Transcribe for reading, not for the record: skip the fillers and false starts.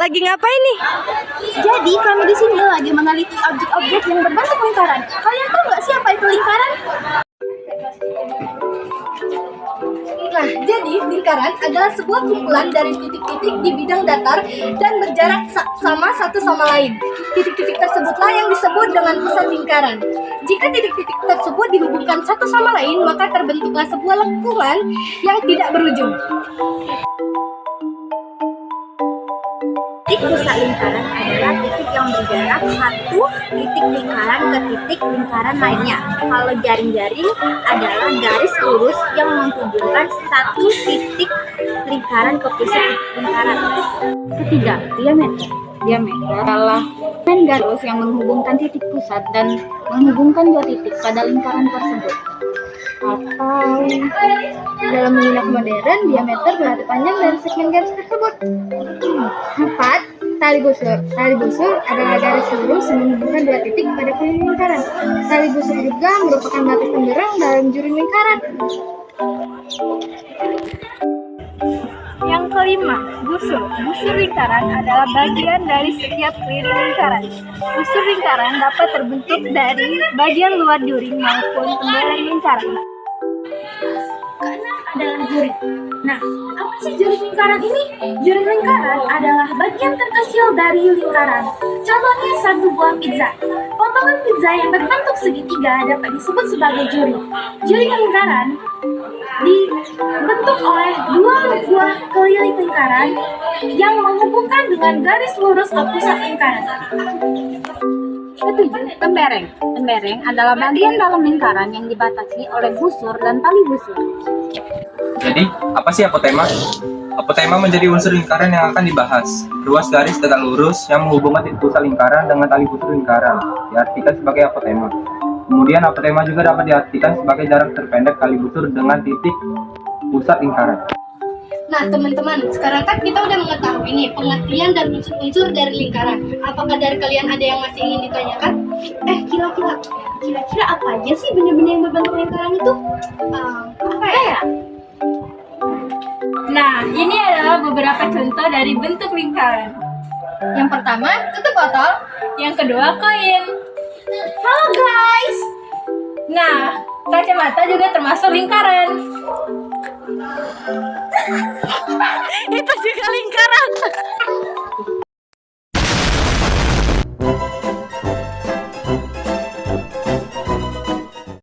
lagi ngapain nih? Jadi kami di sini lagi meneliti objek-objek yang berbentuk lingkaran. Kalian tahu nggak sih apa itu lingkaran? Nah, jadi lingkaran adalah sebuah kumpulan dari titik-titik di bidang datar dan berjarak sama satu sama lain. Titik-titik tersebutlah yang disebut dengan pusat lingkaran. Jika titik-titik tersebut dihubungkan satu sama lain, maka terbentuklah sebuah lengkungan yang tidak berujung. Titik pusat lingkaran adalah titik yang berjarak satu titik lingkaran ke titik lingkaran lainnya. Kalau jaring-jaring adalah garis lurus yang menghubungkan satu titik lingkaran ke pusat lingkaran. Ketiga, diameter. Diameter adalah garis yang menghubungkan titik pusat dan menghubungkan dua titik pada lingkaran tersebut. Atau dalam menggunakan modern, diameter berarti panjang dari segmen garis tersebut. 4. Tali busur. Tali busur adalah garis lurus yang menghubungkan dua titik pada keliling lingkaran. Tali busur juga merupakan batas penggerak dalam juru lingkaran. Yang kelima, busur. Busur lingkaran adalah bagian dari setiap keliling lingkaran. Busur lingkaran dapat terbentuk dari bagian luar duri maupun pembelah lingkaran. Keenam adalah juri. Nah, apa sih juri lingkaran ini? Juri lingkaran adalah bagian terkecil dari lingkaran. Contohnya satu buah pizza. Potongan pizza yang berbentuk segitiga dapat disebut sebagai juri. Juri lingkaran dibentuk oleh dua buah keliling lingkaran yang menghubungkan dengan garis lurus ke pusat lingkaran. Ketujuh, tembereng. Tembereng adalah bagian dalam lingkaran yang dibatasi oleh busur dan tali busur. Jadi, apa sih apotema? Apotema menjadi unsur lingkaran yang akan dibahas. Ruas garis tegak lurus yang menghubungkan titik pusat lingkaran dengan tali busur lingkaran diartikan sebagai apotema. Kemudian apotema juga dapat diartikan sebagai jarak terpendek tali busur dengan titik pusat lingkaran. Nah teman-teman, sekarang kan kita udah mengetahui nih pengertian dan unsur-unsur dari lingkaran. Apakah dari kalian ada yang masih ingin ditanyakan? Kira-kira apa aja sih benda-benda yang berbentuk lingkaran itu? Apa ya? Nah, ini adalah beberapa contoh dari bentuk lingkaran. Yang pertama, tutup botol. Yang kedua, koin. Halo guys! Nah, kacamata juga termasuk lingkaran. Itu juga lingkaran.